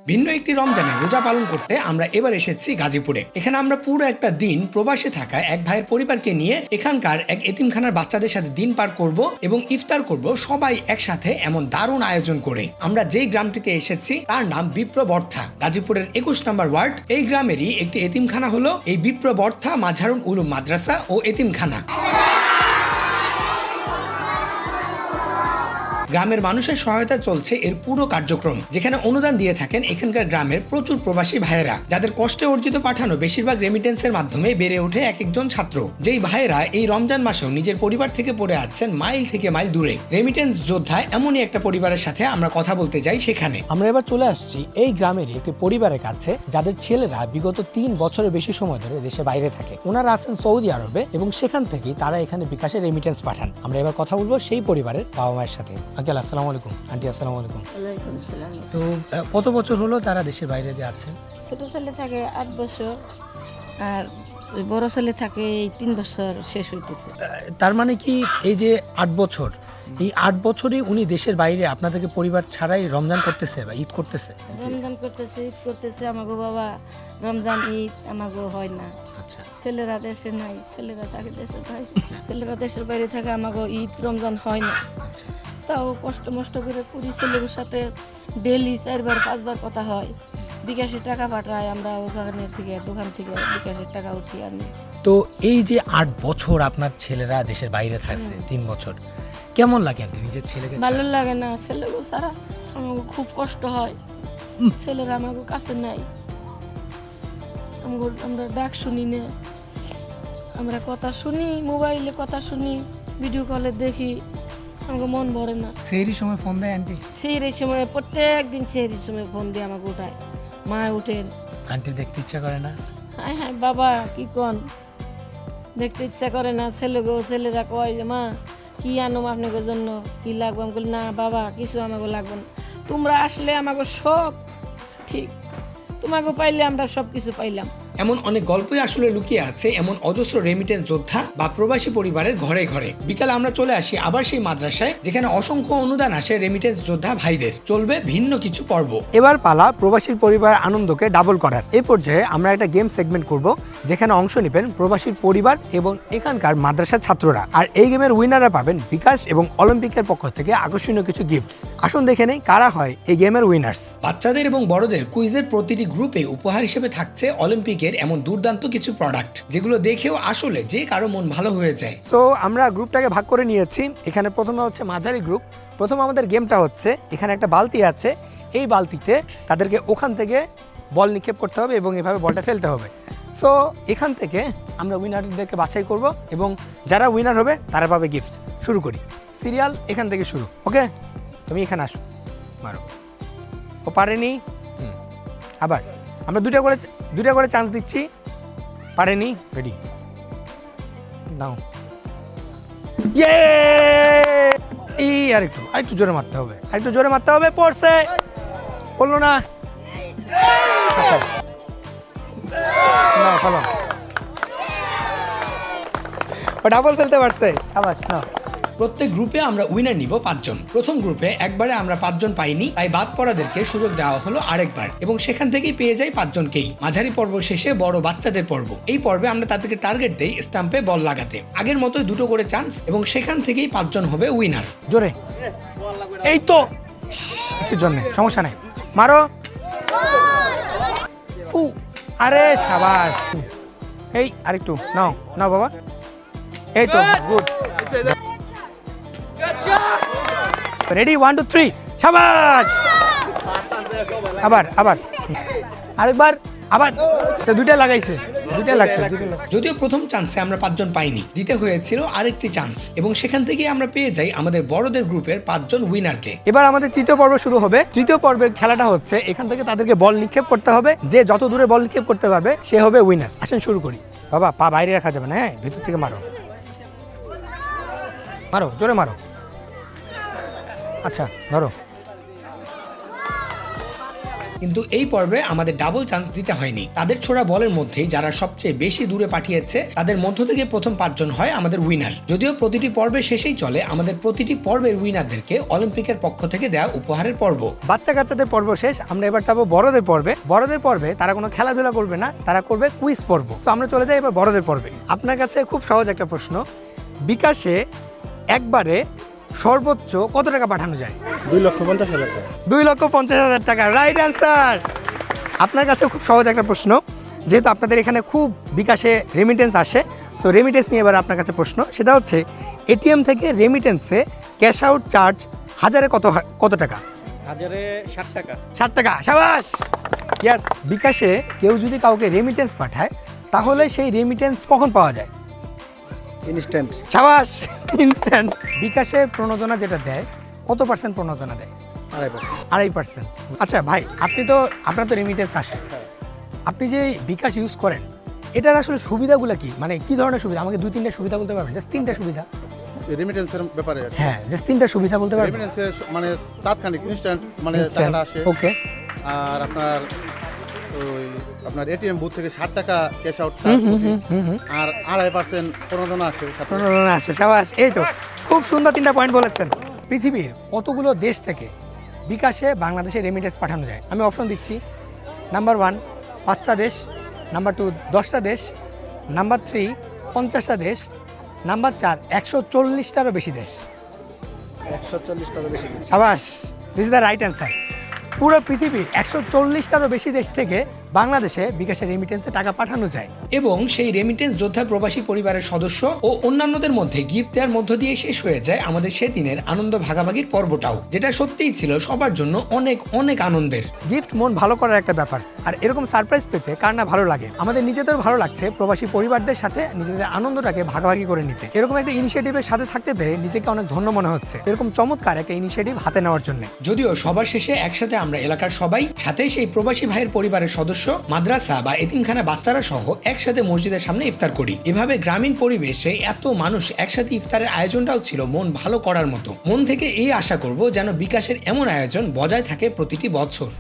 ভিন্ন একটি রমজানে রোজা পালন করতে আমরা এবার এসেছি গাজীপুরে। এখানে আমরা পুরো একটা দিন প্রবাসে থাকা এক ভাইয়ের পরিবারকে নিয়ে এখানকার এক এতিমখানার বাচ্চাদের সাথে দিন পার করব এবং ইফতার করব সবাই একসাথে, এমন দারুণ আয়োজন করে। আমরা যেই গ্রামটিতে এসেছি তার নাম বিপ্রবর্থা, গাজীপুরের 21 নম্বর ওয়ার্ড। এই গ্রামেরই একটি এতিমখানা হলো এই বিপ্রবর্থা মাঝারুল উলুম মাদ্রাসা ও এতিমখানা। গ্রামের মানুষের সহায়তা চলছে এর পুরো কার্যক্রম, যেখানে অনুদান দিয়ে থাকেন এখানকার গ্রামের প্রচুর প্রবাসী ভাইয়েরা, যাদের কষ্টে অর্জিত পাঠানো বেশিরভাগ রেমিটেন্সের মাধ্যমে বেড়ে ওঠে এক একজন ছাত্র। যেই ভাইয়েরা এই রমজান মাসেও নিজের পরিবার থেকে পড়ে আছেন মাইল থেকে মাইল দূরে। রেমিটেন্স যোদ্ধা এমনই একটা পরিবারের সাথে আমরা কথা বলতে যাই সেখানে। আমরা এবার চলে আসছি এই গ্রামের একটি পরিবারের কাছে, যাদের ছেলেরা বিগত 3 বছরের বেশি সময় ধরে দেশের বাইরে থাকে। ওনারা আছেন সৌদি আরবে এবং সেখান থেকেই তারা এখানে বিকাশে রেমিটেন্স পাঠান। আমরা এবার কথা বলবো সেই পরিবারের বাবা মায়ের সাথে। আঙ্কেল আসসালামু আলাইকুম। আন্টি আসসালামু আলাইকুম। ওয়ালাইকুম সালাম। তো কত বছর হলো তারা দেশের বাইরে যে আছে? ছোট ছেলে থাকে 8 বছর আর ওই বড় ছেলে থাকে এই 3 বছর শেষ হইতেছে। তার মানে কি এই যে 8 বছর, এই 8 বছরই উনি দেশের বাইরে আপনাদেরকে পরিবার ছাড়াই রমজান করতেছে বা ঈদ করতেছে? রমজান করতেছে, ঈদ করতেছে। আমাগো বাবা রমজান ঈদ আমাগো হয় না। আচ্ছা, ছেলেরা দেশে নাই, ছেলেরা থাকে দেশের বাইরে। ছেলেরা দেশের বাইরে থাকে, আমাগো ঈদ রমজান হয় না। আচ্ছা। তাও কষ্ট মষ্ট করে পুরি ছেলের সাথে ডেলি 4বার 5বার কথা হয়। বিকাশের টাকা পাঠায়, আমরা ওখানে থেকে দোকান থেকে বিকাশের টাকা উঠিয়ে আনি। তো এই যে 8 বছর আপনার ছেলেরা দেশের বাইরে থাকছে, 3 বছর, কেমন লাগে নিজের ছেলেকে? ভালো লাগে না, ছেলেগো ছাড়া আমাকে খুব কষ্ট হয়। ছেলেরা আমাকে কাছে নাই, আমরা ডাক শুনি না, আমরা কথা শুনি, মোবাইলে কথা শুনি, ভিডিও কলে দেখি, আমাকে মন ভরে না। সেহরির সময় ফোন দেয় আন্টি? সেহরির সময় প্রত্যেক দিন সেহরির সময় ফোন দিয়ে আমাকে উঠায়, মা উঠেন। আন্টি দেখতে ইচ্ছা করে না? হ্যাঁ হ্যাঁ বাবা কি কন, দেখতে ইচ্ছা করে না। ছেলেরা কয় যে মা কি আনো আপনাদের জন্য, কি লাগবে? আমি বলি না বাবা কিছু আমাকে লাগবে না, তোমরা আসলে আমাকে সব ঠিক, তোমাকে পাইলে আমরা সব কিছু পাইলাম। এমন অনেক গল্পই আসলে লুকিয়ে আছে এমন অজস্র রেমিটেন্স যোদ্ধা বা প্রবাসী পরিবারের ঘরে ঘরে। বিকালে আমরা চলে আসি আবার সেই মাদ্রাসায়, যেখানে অসংখ্য অনুদান আসে রেমিটেন্স যোদ্ধা ভাইদের। চলবে ভিন্ন কিছু পর্ব। এবার পালা প্রবাসীর পরিবার আনন্দকে ডাবল করার। এই পর্যায়ে আমরা একটা গেম সেগমেন্ট করব, যেখানে অংশ নেবেন প্রবাসীর পরিবার এবং এখানকার মাদ্রাসার ছাত্ররা। আর এই গেমের উইনাররা পাবেন বিকাশ এবং অলিম্পিকের পক্ষ থেকে আকর্ষণীয় কিছু গিফটস। আসুন দেখে নেই কারা হয় এই গেমের উইনার্স। বাচ্চাদের এবং বড়দের কুইজের প্রতিটি গ্রুপে উপহার হিসেবে থাকছে অলিম্পিকের এমন দুর্দান্ত কিছু প্রোডাক্ট, যেগুলো দেখেও আসলে যে কারো মন ভালো হয়ে যায়। সো আমরা গ্রুপটাকে ভাগ করে নিয়েছি। এখানে প্রথমে হচ্ছে মাঝারি গ্রুপ। প্রথমে আমাদের গেমটা হচ্ছে, এখানে একটা বালতি আছে, এই বালতিতে তাদেরকে ওখান থেকে বল নিক্ষেপ করতে হবে এবং এভাবে বলটা ফেলতে হবে। সো এখান থেকে আমরা উইনারদেরকে বাছাই করব এবং যারা উইনার হবে তারা পাবে গিফট। শুরু করি, সিরিয়াল এখান থেকে শুরু। ওকে, তুমি এখানে আসো, মারো। ও পারেনি, আবার আমরা দুইটা করে চান্স দিচ্ছি। পারেনি, রেডি, দাও। ইয়ে! এই আরেকটু জোরে মারতে হবে, পড়ছে, বললো না। আচ্ছা না, ফলো, ও ডাবল ফেলতে পারছে, সাবাস। না, প্রত্যেক গ্রুপে আমরা উইনার নিব 5 জন। প্রথম গ্রুপে একবারে আমরা 5 জন পাইনি, তাই বাদ পড়াদেরকে সুযোগ দেওয়া হলো আরেকবার এবং সেখান থেকেই পেয়ে যাই 5 জনকেই। মাঝারি পর্ব শেষে বড় বাচ্চাদের পর্ব। এই পর্বে আমরা তাদেরকে টার্গেট দেই স্টাম্পে বল লাগাতে। আগের মতোই 2টো করে চান্স এবং সেখান থেকেই 5 জন হবে উইনার। জোরে, এই তো একটু জন্য সমস্যা নাই, মারো। ফু, আরে সাবাস। এই আরেকটু নাও বাবা, এই তো গুড। রেডি, 1 2 3, শাবাশ। আবার আরেকবার, আবার দুইটা লাগাইছে, দুইটা লাগছে। যদিও প্রথম চান্সে আমরা 5 জন পাইনি, দিতে হয়েছিল আরেকটি চান্স এবং সেখান থেকে আমরা পেয়ে যাই আমাদের বড়দের গ্রুপের 5 জন উইনারকে। এবার আমাদের তৃতীয় পর্ব শুরু হবে। তৃতীয় পর্বের খেলাটা হচ্ছে, এখান থেকে তাদেরকে বল নিক্ষেপ করতে হবে, যে যত দূরে বল নিক্ষেপ করতে পারবে সে হবে উইনার। আসেন শুরু করি। বাবা পা বাইরে রাখা যাবে না, হ্যাঁ, ভেতর থেকে মারো, জোরে মারো। আচ্ছা ধরো। কিন্তু এই পর্বে আমাদের ডাবল চান্স দিতে হয়নি। তাদের ছোড়া বলের মধ্যেই যারা সবচেয়ে বেশি দূরে পাঠিয়েছে তাদের মধ্য থেকে প্রথম 5 জন হয় আমাদের উইনার। যদিও প্রতিটি পর্বে শেষেই চলে আমাদের প্রতিটি পর্বের উইনারদেরকে অলিম্পিকের পক্ষ থেকে দেওয়া উপহারের পর্ব। বাচ্চা কাচ্চাদের পর্ব শেষ, আমরা এবার যাবো বড়দের পর্বে। বড়দের পর্বে তারা কোনো খেলাধুলা করবে না, তারা করবে কুইজ পর্ব। তো আমরা চলে যাই এবার বড়দের পর্বে। আপনার কাছে খুব সহজ একটা প্রশ্ন, বিকাশে একবারে সর্বোচ্চ কত টাকা পাঠানো যায়? 2,50,000 টাকা। 2,50,000 টাকা, রাইট অ্যান্সার। আপনার কাছে খুব সহজ একটা প্রশ্ন, যেহেতু আপনাদের এখানে খুব বিকাশে রেমিটেন্স আসে, সো রেমিটেন্স নিয়ে এবার আপনার কাছে প্রশ্ন, সেটা হচ্ছে এটিএম থেকে রেমিটেন্সে ক্যাশ আউট চার্জ হাজারে কত টাকা? 1060 টাকা। 60 টাকা, সাবাস। ইয়াস, বিকাশে কেউ যদি কাউকে রেমিটেন্স পাঠায় তাহলে সেই রেমিটেন্স কখন পাওয়া যায়? ইনস্ট্যান্ট। সাবাস, ইনস্ট্যান্ট। বিকাশে প্রণোদনা যেটা দেয়, কত পার্সেন্ট প্রণোদনা দেয়? 2.5%। আচ্ছা ভাই, আপনার তো রেমিটেন্স আসে, আপনি যে বিকাশ ইউজ করেন এটার আসলে সুবিধাগুলো কি, মানে কি ধরনের সুবিধা? আমাকে 2-3টা সুবিধা বলতে পারবেন? জাস্ট 3টা সুবিধা। রেমিটেন্সের ব্যাপারে হ্যাঁ, জাস্ট 3টা সুবিধা বলতে পারবেন? রেমিটেন্সের মানে তাৎক্ষণিক ইনস্ট্যান্ট মানে টাকাটা আসে। ওকে। আর আপনার এটিএম বুথ থেকে 60 টাকা ক্যাশ আউট আর 2.5% প্রণোদনা আসে। প্রণোদনা আসে, সাবাস। এই তো খুব সুন্দর 3টা পয়েন্ট বলেছেন। পৃথিবীর কতগুলো দেশ থেকে বিকাশে বাংলাদেশে রেমিটেন্স পাঠানো যায়? আমি অপশন দিচ্ছি। নাম্বার 1 5টা দেশ, নাম্বার 2 10টা দেশ, নাম্বার 3 50টা দেশ, নাম্বার 4 140টারও বেশি দেশ। 140টারও বেশি। সাবাস, this is the right answer. পুরো পৃথিবীর 140টারও বেশি দেশ থেকে বাংলাদেশে বিকাশের রেমিটেন্সে টাকা পাঠানো যায়, এবং সেই রেমিটেন্স যোদ্ধা প্রবাসী পরিবারের সদস্য ও অন্যান্যদের মধ্যে গিফট দেওয়ার মধ্য দিয়ে শেষ হয়ে যায় আমাদের সেদিনের আনন্দ ভাগাভাগির পর্বটাও, যেটা সত্যিই ছিল সবার জন্য অনেক অনেক আনন্দের। গিফট মন ভালো করার একটা ব্যাপার, আর এরকম সারপ্রাইজ পেতে কার না ভালো লাগে। আমাদের নিজেদের ভালো লাগছে প্রবাসী পরিবারদের সাথে নিজেদের আনন্দটাকে ভাগাভাগি করে নিতে। এরকম একটা ইনিশিয়েটিভের সাথে থাকতে পেরে নিজেকে অনেক ধন্য মনে হচ্ছে, এরকম চমৎকার একটা ইনিশিয়েটিভ হাতে নেওয়ার জন্য। যদিও সবার শেষে একসাথে আমরা এলাকার সবাই, সাথে সেই প্রবাসী ভাইয়ের পরিবারের সদস্য, মাদ্রাসা বা এতিমখানা বাচ্চারা সহ একসাথে মসজিদের সামনে ইফতার করি। এভাবে গ্রামীণ পরিবেশে এত মানুষ একসাথে ইফতারের আয়োজনটাও ছিল মন ভালো করার মতো। মন থেকে এই আশা করব যেন বিকাশের এমন আয়োজন বজায় থাকে প্রতিটি বছর।